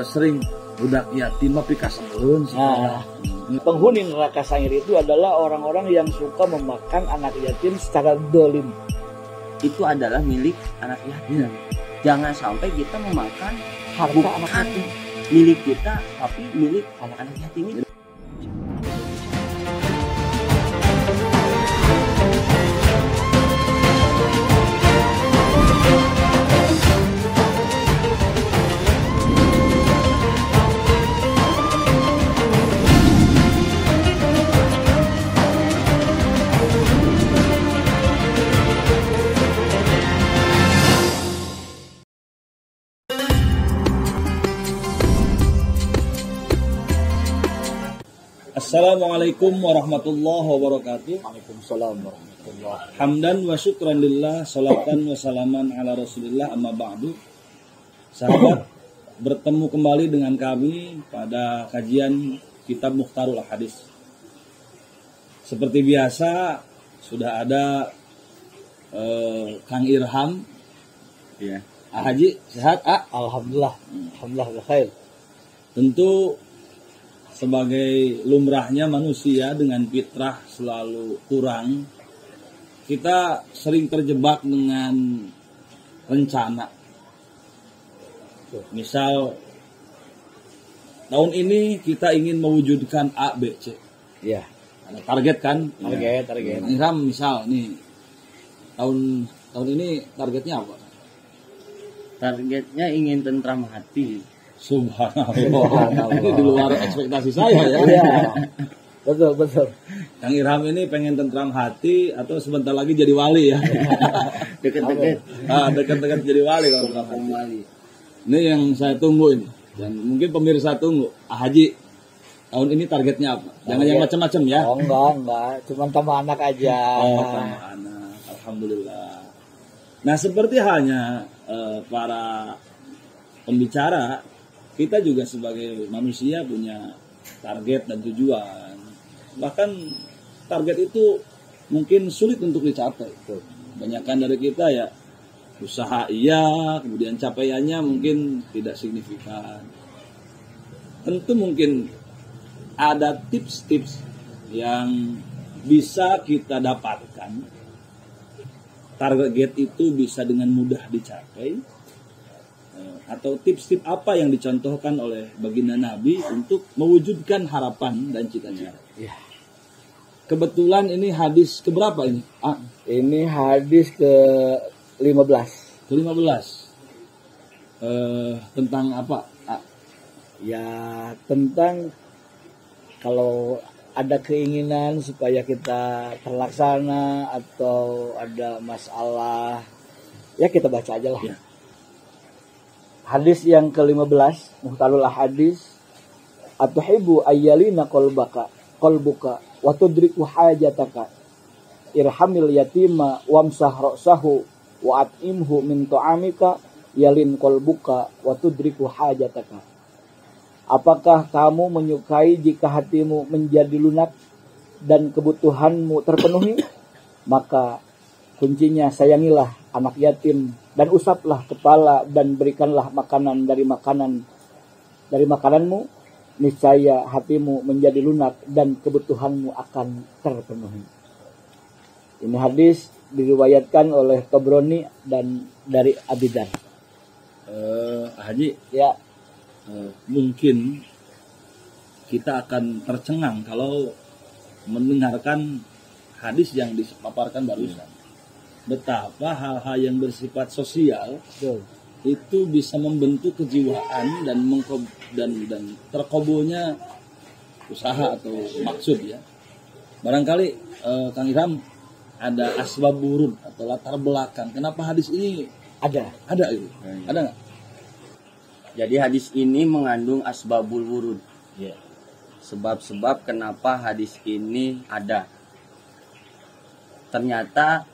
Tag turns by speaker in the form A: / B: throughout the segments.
A: sering budak yatim mah pikasakeun
B: Nah, penghuni neraka sangir itu adalah orang-orang yang suka memakan anak yatim secara dolim.
C: Itu adalah milik anak yatim. Jangan sampai kita memakan
B: Harta anak yatim.
C: milik kita, tapi milik anak-anak yatim itu.
A: Assalamualaikum warahmatullahi wabarakatuh.
B: Waalaikumsalam warahmatullahi.
A: Hamdan wa syukran lillah, salatan wa salaman ala rasulillah, amma ba'du. Sahabat, bertemu kembali dengan kami pada kajian kitab Mukhtarul Hadis. Seperti biasa sudah ada Kang Irham, ya. Haji sehat?
B: Alhamdulillah, alhamdulillah khair.
A: Tentu sebagai lumrahnya manusia dengan fitrah selalu kurang, kita sering terjebak dengan rencana. Misal tahun ini kita ingin mewujudkan A, B, C.
B: Iya.
A: Ada target kan?
B: Target.
A: Irham misal nih tahun ini targetnya apa?
C: Targetnya ingin tentram hati.
A: Subhanallah. Ini di luar ekspektasi saya ya.
B: Iya. Betul.
A: Kang Irham ini pengen tentram hati atau sebentar lagi jadi wali ya.
C: Deket-deket.
A: Dekat-dekat jadi wali kalau tentram hati. Ini yang saya tunggu ini. Dan mungkin pemirsa tunggu. Haji, tahun ini targetnya apa? Jangan yang macam-macam ya.
B: Oh enggak. Cuma tambah anak aja.
A: Oh, tambah anak. Alhamdulillah. Nah, seperti halnya para pembicara, kita juga sebagai manusia punya target dan tujuan. Bahkan target itu mungkin sulit untuk dicapai. Kebanyakan dari kita ya usaha iya, kemudian capaiannya mungkin tidak signifikan. Tentu mungkin ada tips-tips yang bisa kita dapatkan. Target itu bisa dengan mudah dicapai. Atau tips-tips apa yang dicontohkan oleh baginda Nabi untuk mewujudkan harapan dan cita-cita.
B: Ya.
A: Kebetulan ini hadis keberapa ini?
B: Ini hadis ke-15.
A: Ke-15. Tentang apa?
B: Ya, tentang kalau ada keinginan supaya kita terlaksana atau ada masalah, ya kita baca aja lah.
A: Ya.
B: Hadis yang ke-15, Mukhtarul Hadis, atuhibu ayyalina qalbuka wa tudriku hajataka irhamil yatima wamsah ra'sahu wa at'imhu min ta'amika yalin qalbuka wa tudriku hajataka. Apakah kamu menyukai jika hatimu menjadi lunak dan kebutuhanmu terpenuhi? Maka kuncinya sayangilah anak yatim dan usaplah kepala dan berikanlah makanan dari makananmu, niscaya hatimu menjadi lunak dan kebutuhanmu akan terpenuhi. Ini hadis diriwayatkan oleh Tabrani dan dari Abi Dzar.
A: Haji,
B: Ya,
A: mungkin kita akan tercengang kalau mendengarkan hadis yang dipaparkan barusan. Betapa hal-hal yang bersifat sosial
B: betul.
A: itu bisa membentuk kejiwaan dan terkobolnya usaha atau maksud ya. Barangkali Kang Irham ada asbab wurud atau latar belakang kenapa hadis ini
B: Ada.
A: gitu. Ada nggak?
C: Jadi hadis ini mengandung asbabul wurud.
A: Ya.
C: Sebab-sebab kenapa hadis ini ada. Ternyata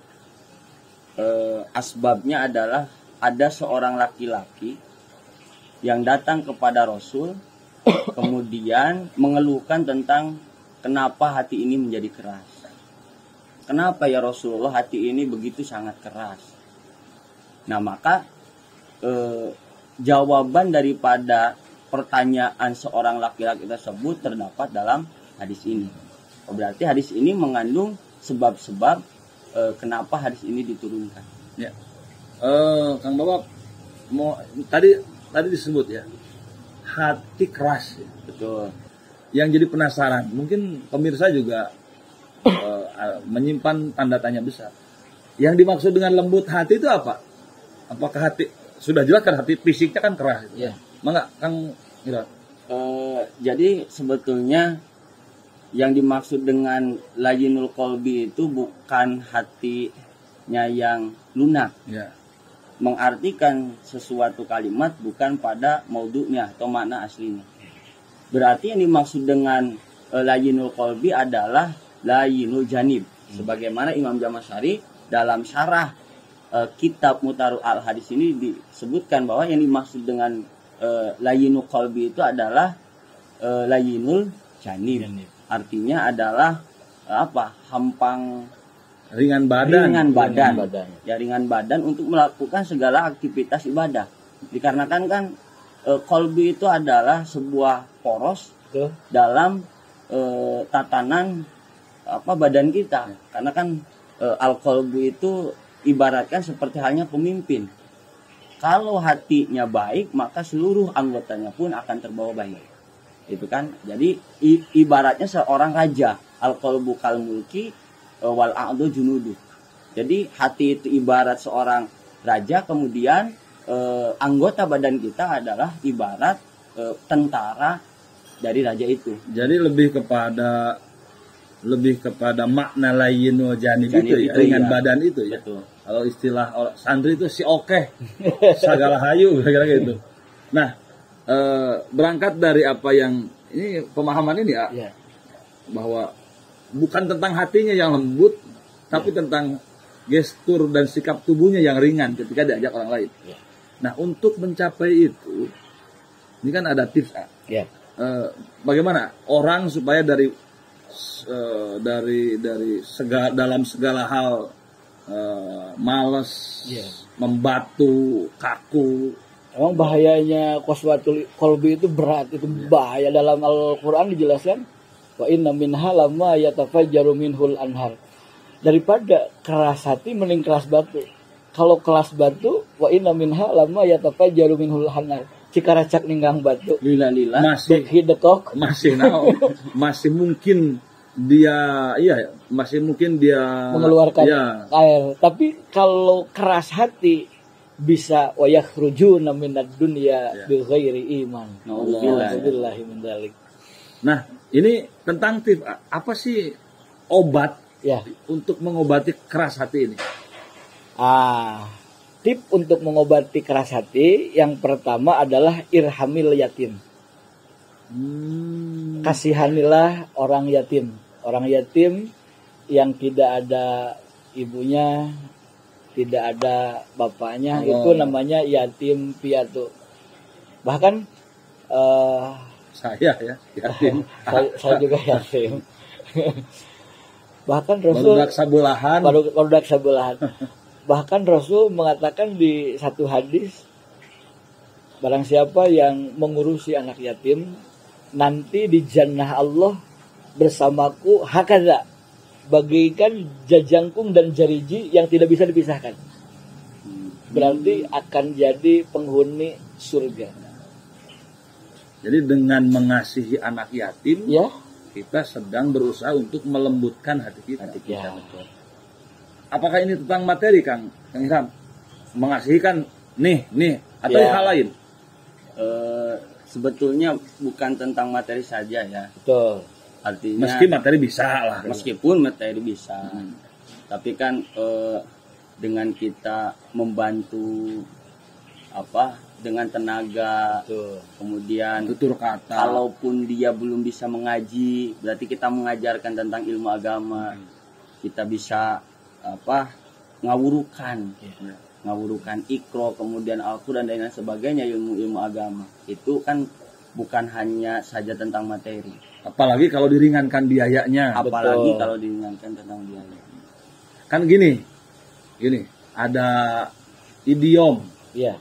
C: asbabnya adalah ada seorang laki-laki yang datang kepada Rasul kemudian mengeluhkan tentang kenapa hati ini menjadi keras. Kenapa ya Rasulullah hati ini begitu sangat keras? Nah maka jawaban daripada pertanyaan seorang laki-laki tersebut terdapat dalam hadis ini. Berarti hadis ini mengandung sebab-sebab kenapa hadis ini diturunkan.
A: Ya. Kang Babak mau tadi disebut ya, hati keras ya.
C: Betul.
A: Yang jadi penasaran, mungkin pemirsa juga menyimpan tanda tanya besar. Yang dimaksud dengan lembut hati itu apa? Apakah hati sudah jelas kan hati fisiknya kan keras?
B: Ya.
A: Mangga Kang Irwan.
C: Jadi sebetulnya yang dimaksud dengan layyinul qalbi itu bukan hatinya yang lunak.
A: Ya.
C: Mengartikan sesuatu kalimat bukan pada maudhu'nya atau makna aslinya. Berarti yang dimaksud dengan layyinul qalbi adalah layyinul janib. Sebagaimana Imam Jamasyari dalam syarah kitab Muhtarul Hadis ini disebutkan bahwa yang dimaksud dengan layyinul qalbi itu adalah layyinul janib. Artinya adalah hampang
A: Ringan badan.
C: Ya, ringan badan untuk melakukan segala aktivitas ibadah. Dikarenakan kan qalbi itu adalah sebuah poros dalam tatanan badan kita. Karena kan al-qalbu itu ibaratkan seperti halnya pemimpin. Kalau hatinya baik, maka seluruh anggotanya pun akan terbawa baik. Itu kan. Jadi ibaratnya seorang raja, al-qalbu kal mulki wal a'du junudu. Jadi hati itu ibarat seorang raja, kemudian anggota badan kita adalah ibarat tentara dari raja itu.
A: Jadi lebih kepada makna layyinul janib itu ya, ringan badan itu ya.
C: Betul.
A: Kalau istilah santri itu si oke, segala hayu kira-kira gitu. Nah, berangkat dari apa yang ini pemahaman ini ya. Bahwa bukan tentang hatinya yang lembut, tapi tentang gestur dan sikap tubuhnya yang ringan ketika diajak orang lain. Nah, untuk mencapai itu, ini kan ada tips. Bagaimana orang supaya dari dalam segala hal malas, membatu, kaku.
B: Emang bahayanya qaswatul qalbi itu berat, itu bahaya. Dalam Al-Qur'an dijelaskan wa inna minha lamma yatafajjaru minhul anhar. Daripada keras hati mending keras batu. Kalau keras batu wa inna minha lamma yatafajjaru minhul anhar. Cikaracak ninggang batu.
C: Lila
A: Masih
B: hidekok.
A: Masih mungkin dia
B: mengeluarkan air. Tapi kalau keras hati bisa wa yakhrujuna minad dunya bi ghairi iman. Nauzubillahi min dzalik.
A: Nah, ini tentang tips apa sih obat untuk mengobati keras hati ini?
B: Tip untuk mengobati keras hati yang pertama adalah irhamil yatim. Kasihanilah orang yatim. Orang yatim yang tidak ada ibunya, tidak ada bapaknya, itu namanya yatim piatu. Bahkan
A: saya yatim.
B: saya juga yatim. Bahkan Rasul barudak sabulahan. Bahkan Rasul mengatakan di satu hadis, barang siapa yang mengurusi anak yatim, nanti di jannah Allah bersamaku hakadha, bagaikan jajangkum dan jariji yang tidak bisa dipisahkan. Berarti akan jadi penghuni surga.
A: Jadi dengan mengasihi anak yatim, kita sedang berusaha untuk melembutkan hati kita.
C: Betul.
A: Apakah ini tentang materi, Kang Ihsan? Mengasihi kan nih atau hal lain?
C: Sebetulnya bukan tentang materi saja ya.
B: Betul.
C: Artinya meskipun materi bisa. Tapi kan dengan kita membantu dengan tenaga, kemudian
A: tutur kata.
C: Kalaupun dia belum bisa mengaji, berarti kita mengajarkan tentang ilmu agama. Kita bisa ngawurukan ikro, kemudian Al-Quran dan lain sebagainya, ilmu agama. Itu kan bukan hanya saja tentang materi.
A: Apalagi kalau diringankan biayanya. Kan gini ada idiom.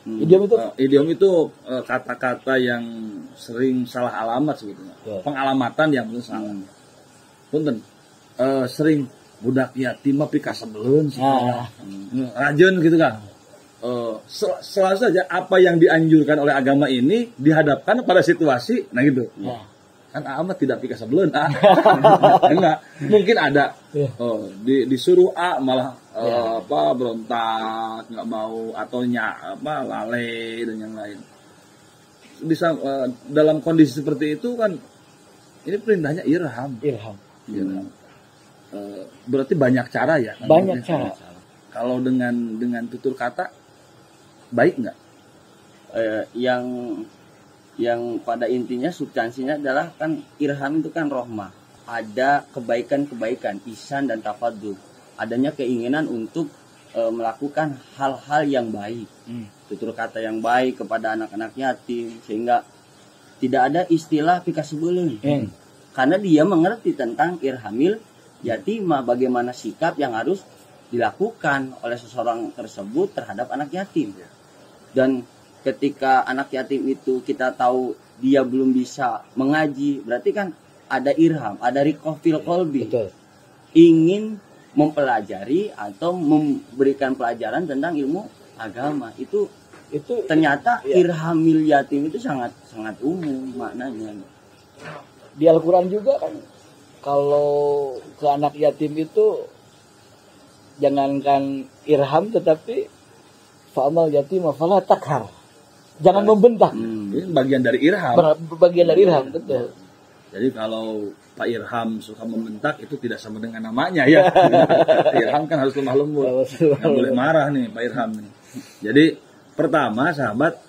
B: Idiom itu
A: kata-kata yang sering salah alamat sebetulnya.
B: Betul.
A: Pengalamatan yang bener salah. Punten sering budak yatim mah pika sebelum rajin gitu kan. Selalu saja apa yang dianjurkan oleh agama ini dihadapkan pada situasi, nah gitu.
B: Ya.
A: Kan amat tidak pika sebelum enggak, mungkin ada disuruh malah berontak, nggak mau, atau lalai dan yang lain. Bisa dalam kondisi seperti itu kan, ini perintahnya irham. Berarti banyak cara ya.
B: Banyak cara.
A: Kalau dengan tutur kata baik nggak?
C: Yang pada intinya substansinya adalah kan irham itu kan rohmah. Ada kebaikan-kebaikan, ihsan dan tafadul. Adanya keinginan untuk melakukan hal-hal yang baik. Tutur kata yang baik kepada anak-anak yatim, sehingga tidak ada istilah pika sebelum. Karena dia mengerti tentang irhamil yatimah, bagaimana sikap yang harus dilakukan oleh seseorang tersebut terhadap anak yatim. Dan ketika anak yatim itu kita tahu dia belum bisa mengaji, berarti kan ada irham, ada riqafil qalbi. Ingin mempelajari atau memberikan pelajaran tentang ilmu agama. Itu ternyata irhamil yatim itu sangat umum maknanya.
B: Di Al-Quran juga kan, kalau ke anak yatim itu jangankan irham, tetapi fa'amal yatim fala takhar, jangan membentak.
A: Ini bagian dari irham.
B: Bagian dari irham, betul.
A: Jadi kalau Pak Irham suka membentak, itu tidak sama dengan namanya ya. Irham kan harus lemah lembut, nggak boleh marah nih Pak Irham nih. Jadi pertama sahabat,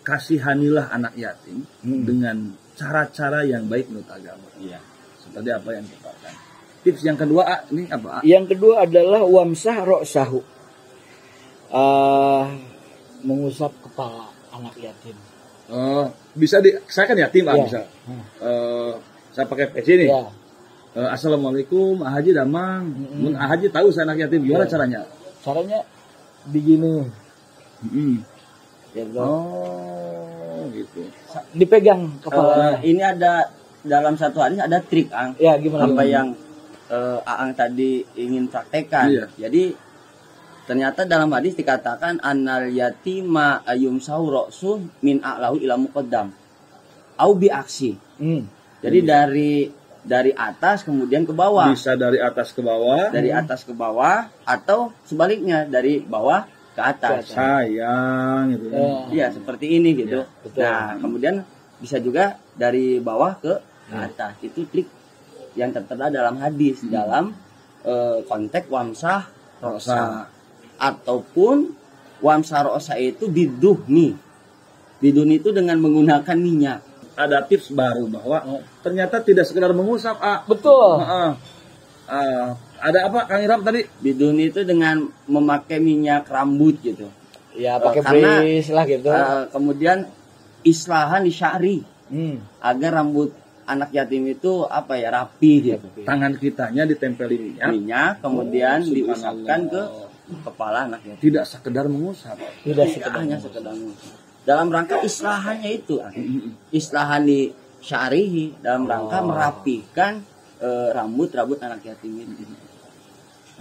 A: kasihanilah anak yatim dengan cara-cara yang baik menurut agama. Iya. Seperti apa yang kita katakan. Tips yang kedua, ini apa?
B: Yang kedua adalah wamsah ra'sahu. Mengusap kepala anak yatim.
A: Bisa saya kan yatim, bisa. Saya pakai peci nih. Assalamualaikum, Haji Damang. Mun Haji tahu saya anak yatim, gimana caranya?
B: Caranya begini.
A: Gitu. Gitu.
B: Dipegang kepala.
C: Ini ada dalam satu hadis ada trik, Ang.
B: Ya, gimana?
C: Apa yang Aang tadi ingin praktekkan.
A: Iya.
C: Jadi ternyata dalam hadis dikatakan anal yatima ayum sauroksu min a'lahu ila muqaddam au bi aksi. Jadi dari atas kemudian ke bawah.
A: Bisa dari atas ke bawah.
C: Dari atas ke bawah atau sebaliknya dari bawah ke atas.
A: Sayang gitu.
C: Iya, seperti ini gitu.
B: Ya,
C: nah, kemudian bisa juga dari bawah ke atas. Itu trik yang tertera dalam hadis dalam konteks wamsah rosa. Ataupun wamsah rosa itu biduhni. Biduhni itu dengan menggunakan minyak.
A: Ada tips baru bahwa ternyata tidak sekedar mengusap.
B: Betul.
A: Ada apa Kang Irham tadi?
C: Bidun itu dengan memakai minyak rambut gitu.
B: Ya, pakai
C: karena
B: bris lah gitu.
C: Kemudian islahan di syari. Agar rambut anak yatim itu rapi gitu.
A: Tangan kitanya ditempeli
C: minyak kemudian diusapkan ke kepala anak yatim.
A: Tidak sekedar mengusap.
C: Tidak hanya sekedar mengusap. Dalam rangka islahannya itu. Islahan di syarihi dalam rangka merapikan rambut anak yatim ini.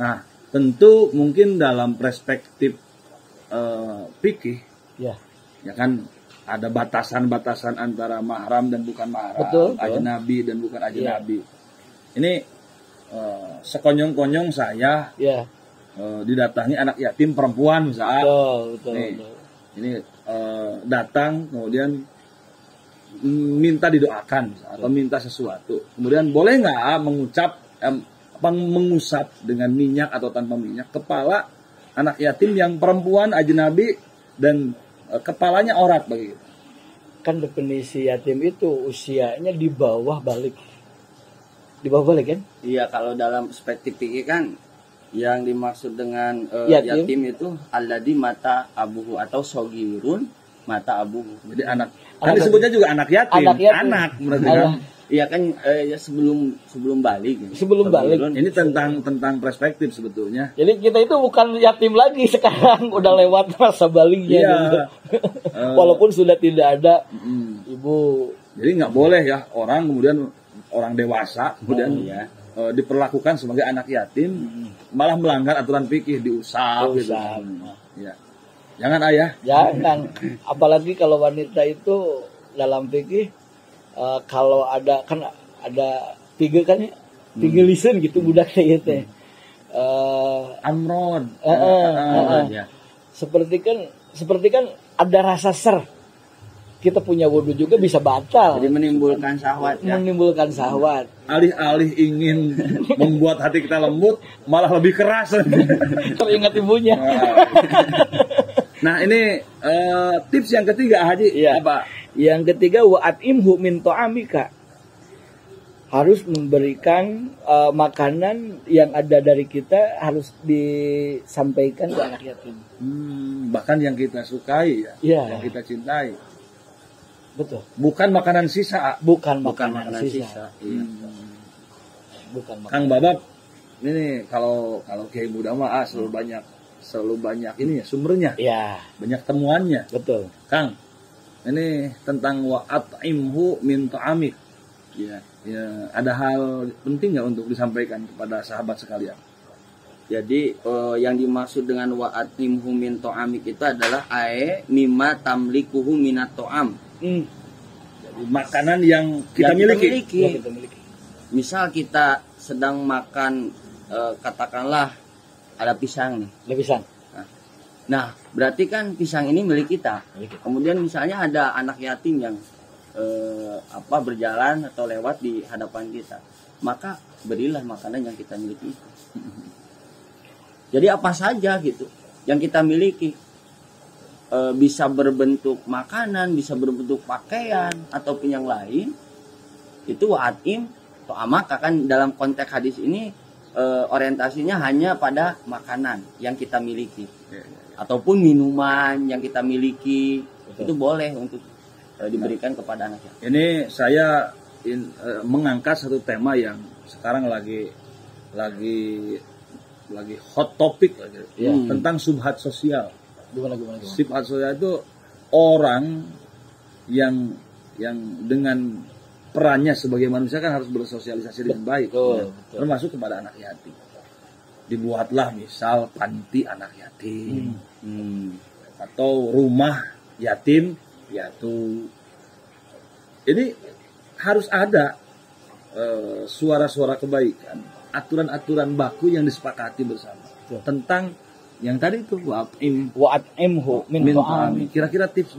A: Nah, tentu mungkin dalam perspektif fikih, ya kan ada batasan-batasan antara mahram dan bukan mahram, ajnabi dan bukan ajnabi. Ini sekonyong-konyong saya didatangi anak yatim perempuan misalnya.
B: Betul.
A: Ini datang kemudian minta didoakan atau minta sesuatu. Kemudian boleh nggak mengusap dengan minyak atau tanpa minyak kepala anak yatim yang perempuan ajnabi dan kepalanya orat begitu.
B: Kan definisi yatim itu usianya di bawah balik. Di bawah balik kan?
C: Iya, kalau dalam perspektif fikih kan yang dimaksud dengan yatim itu alladzi mata abuhu atau sogirun mata abuhu.
A: Jadi anak kan disebutnya juga anak yatim. Anak menurut
C: Iya kan ya sebelum balik.
B: Sebelum balik.
A: Ini tentang perspektif sebetulnya.
B: Jadi kita itu bukan yatim lagi sekarang, udah lewat masa baliknya.
A: Iya.
B: Gitu. Walaupun sudah tidak ada ibu.
A: Jadi nggak boleh ya orang kemudian orang dewasa kemudian diperlakukan sebagai anak yatim, malah melanggar aturan fikih, diusap. Gitu. Ya. Jangan ayah.
B: Jangan. Apalagi kalau wanita itu dalam fikih kalau ada kan ada tiga kan ya, tiga lisan gitu budaknya itu.
A: Amron.
B: Ya. Seperti kan ada rasa ser. Kita punya wudhu juga bisa batal.
C: Jadi menimbulkan syahwat ya.
B: Menimbulkan syahwat.
A: Alih-alih ingin membuat hati kita lembut, malah lebih keras.
B: Teringat ibunya.
A: Nah ini tips yang ketiga Haji.
B: Iya.
A: Apa?
B: Yang ketiga wa'atimhu min ta'amika. Harus memberikan makanan yang ada dari kita harus disampaikan ke anak yatim.
A: Bahkan yang kita sukai ya, yang kita cintai.
B: Betul.
A: Bukan makanan sisa.
B: Bukan makanan sisa.
C: Iya.
B: Bukan makanan.
A: Kang Babab, ini kalau Kiai muda mah selalu banyak ini ya sumbernya.
B: Iya.
A: Banyak temuannya.
B: Betul.
A: Kang, ini tentang wa'at'imhu min ta'amik. Ya, ada hal penting nggak untuk disampaikan kepada sahabat sekalian?
C: Jadi yang dimaksud dengan wa'at'imhu min ta'amik itu adalah mimma tamlikuhu minat ta'am.
A: Jadi makanan yang kita miliki.
C: Misal kita sedang makan katakanlah ada pisang nih.
B: Ada pisang.
C: Nah, berarti kan pisang ini milik kita. Kemudian misalnya ada anak yatim yang berjalan atau lewat di hadapan kita, maka berilah makanan yang kita miliki. Jadi apa saja gitu yang kita miliki, bisa berbentuk makanan, bisa berbentuk pakaian ataupun yang lain, itu wa'atim atau amak akan dalam konteks hadis ini orientasinya hanya pada makanan yang kita miliki ataupun minuman yang kita miliki. Betul. Itu boleh untuk diberikan kepada anak yatim.
A: Ini saya mengangkat satu tema yang sekarang lagi hot topic tentang subhat sosial. Gimana? Subhat sosial itu orang yang dengan perannya sebagai manusia kan harus bersosialisasi dengan baik, betul. Termasuk kepada anak yatim. Dibuatlah misal panti anak yatim atau rumah yatim piatu. Ini harus ada suara-suara kebaikan, aturan-aturan baku yang disepakati bersama tentang yang tadi itu
B: wa'at'imhu min ta'am.
A: Kira-kira tips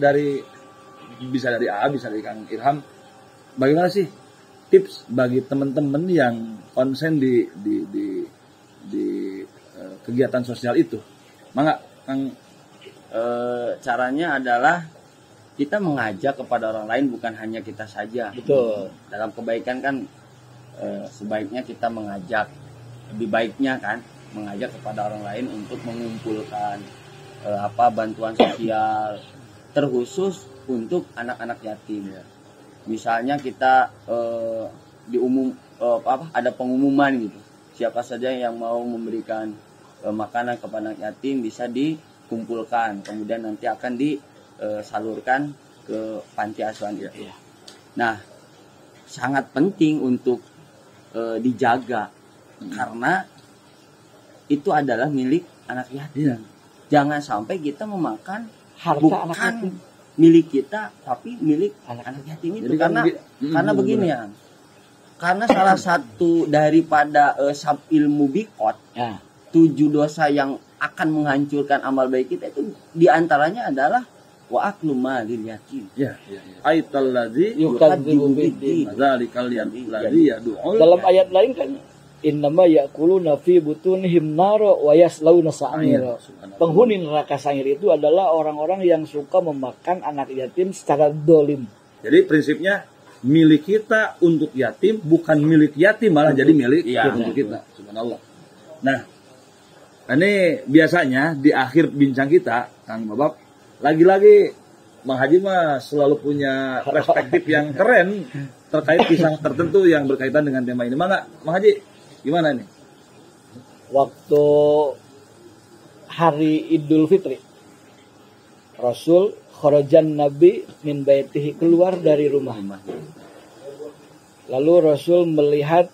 A: bisa dari A, bisa dari Kang Irham. Bagaimana sih tips bagi teman-teman yang konsen di kegiatan sosial itu? Mangga Kang.
C: Caranya adalah kita mengajak kepada orang lain, bukan hanya kita saja.
B: Betul.
C: Dalam kebaikan kan sebaiknya kita mengajak, lebih baiknya kan mengajak kepada orang lain untuk mengumpulkan bantuan sosial terkhusus untuk anak-anak yatim. Misalnya kita ada pengumuman gitu, siapa saja yang mau memberikan makanan kepada anak yatim bisa dikumpulkan, kemudian nanti akan disalurkan ke panti asuhan itu. Nah, sangat penting untuk dijaga karena itu adalah milik anak yatim. Jangan sampai kita memakan harta anak yatim milik kita, tapi milik anak yatim itu. Jadi karena begini ya. Karena salah satu daripada ilmu bikot, 7 dosa yang akan menghancurkan amal baik kita itu diantaranya adalah wa aklu malil yatim.
A: Aital ladzi
B: yukadzibu biddin.
A: Dzalikal ladzi yad'u.
B: Dalam ayat lain kan innama ya'kuluna fi butunihim nara wa yaslawna sa'ira. Penghuni neraka sa'ir itu adalah orang-orang yang suka memakan anak yatim secara dolim.
A: Jadi prinsipnya milik kita untuk yatim, bukan milik yatim malah jadi milik untuk kita. Subhanallah. Nah, ini biasanya di akhir bincang kita, Kang Babab, lagi-lagi Mang Haji mah selalu punya perspektif yang keren terkait kisah tertentu yang berkaitan dengan tema ini. Mang Haji, gimana nih?
B: Waktu hari Idul Fitri, Rasul kharajan Nabi min baitihi, keluar dari rumah. Lalu Rasul melihat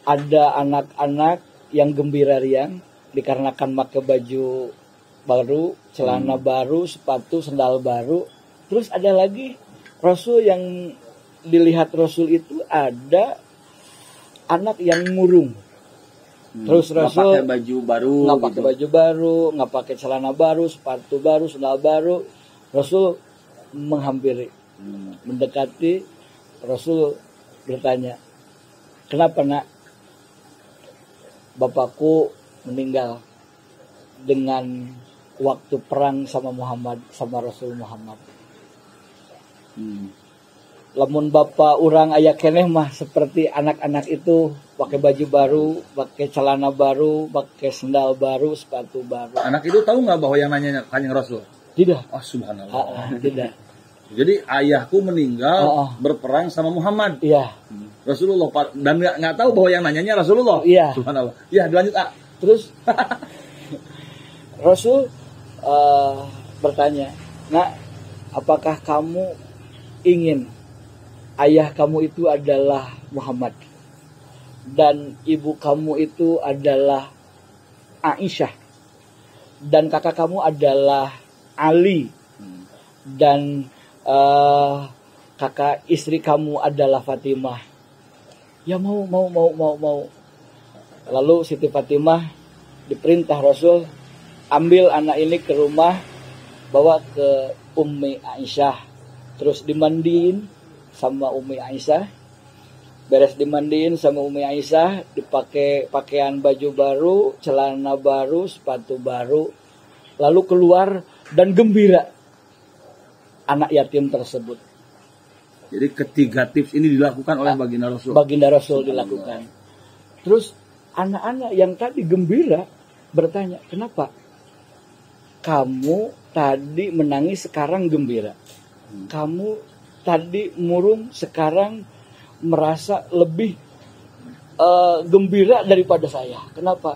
B: ada anak-anak yang gembira riang dikarenakan pakai baju baru, celana baru, sepatu, sendal baru. Terus ada lagi Rasul yang dilihat Rasul itu ada anak yang murung. Terus Rasul
C: nggak pakai baju baru,
B: nggak pakai baju baru, nggak pakai celana baru, sepatu baru, sendal baru. Rasul menghampiri, mendekati. Rasul bertanya, kenapa nak? Bapakku meninggal dengan waktu perang sama Muhammad, sama Rasul Muhammad. Lamun bapak orang aya keneh mah seperti anak-anak itu, pakai baju baru, pakai celana baru, pakai sendal baru, sepatu baru.
A: Anak itu tahu nggak bahwa yang nanya Kanjeng Rasul?
B: Tidak.
A: Oh, subhanallah.
B: Tidak.
A: Jadi ayahku meninggal berperang sama Muhammad.
B: Iya.
A: Rasulullah, dan nggak tahu bahwa yang nanyanya Rasulullah.
B: Iya.
A: Subhanallah. Ya, dilanjut A.
B: Terus Rasul bertanya, nak, apakah kamu ingin ayah kamu itu adalah Muhammad dan ibu kamu itu adalah Aisyah dan kakak kamu adalah Ali dan kakak istri kamu adalah Fatimah? Ya mau. Lalu Siti Fatimah diperintah Rasul, ambil anak ini ke rumah, bawa ke Ummi Aisyah, terus dimandiin sama Ummi Aisyah. Beres dimandiin sama Ummi Aisyah, dipakai pakaian baju baru, celana baru, sepatu baru, lalu keluar dan gembira anak yatim tersebut.
A: Jadi ketiga tips ini dilakukan oleh baginda Rasul.
B: Baginda Rasul dilakukan. Terus anak-anak yang tadi gembira bertanya, kenapa kamu tadi menangis sekarang gembira? Kamu tadi murung sekarang merasa lebih gembira daripada saya. Kenapa?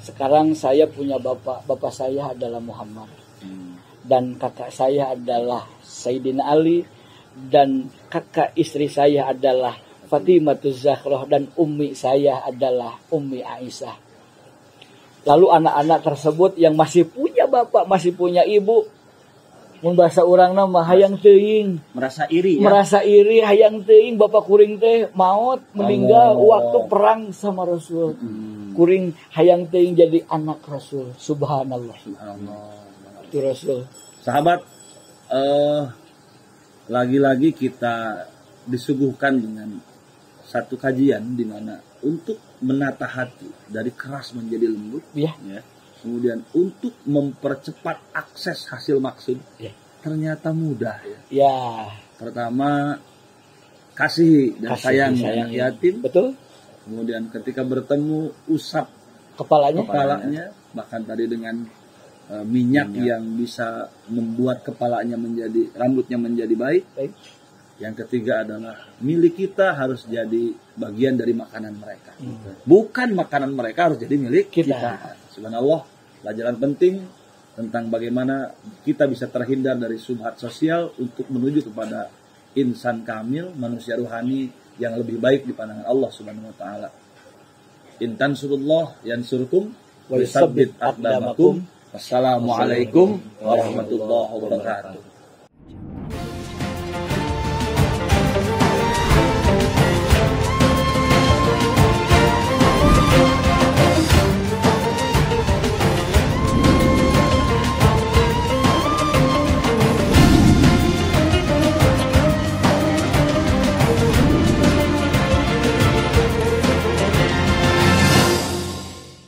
B: Sekarang saya punya bapak saya adalah Muhammad dan kakak saya adalah Sayyidina Ali dan kakak istri saya adalah Fatimatuz Zahrah dan ummi saya adalah Ummi Aisyah. Lalu anak-anak tersebut yang masih punya bapak, masih punya ibu, membahasa orang nama hayang teuing,
C: merasa iri ya?
B: Merasa iri, hayang teuing bapak kuring teh maut meninggal waktu perang sama Rasul. Kuring hayang teuing jadi anak Rasul. Subhanallah. Itu Rasul.
A: Sahabat, lagi-lagi kita disuguhkan dengan satu kajian di mana untuk menata hati dari keras menjadi lembut, ya. Kemudian untuk mempercepat akses hasil maksud, ternyata mudah.
B: Ya.
A: Pertama, kasih dan sayang anak yatim.
B: Betul.
A: Kemudian ketika bertemu, usap kepalanya, bahkan tadi dengan minyak yang bisa membuat rambutnya menjadi baik. Yang ketiga adalah milik kita harus jadi bagian dari makanan mereka. Bukan makanan mereka harus jadi milik kita. Subhanallah, pelajaran penting tentang bagaimana kita bisa terhindar dari syubhat sosial untuk menuju kepada insan kamil, manusia ruhani yang lebih baik di pandangan Allah Subhanahu wa taala. In tansurullah yansurkum wa yusabbit aqdamakum. Wassalamualaikum warahmatullahi wabarakatuh.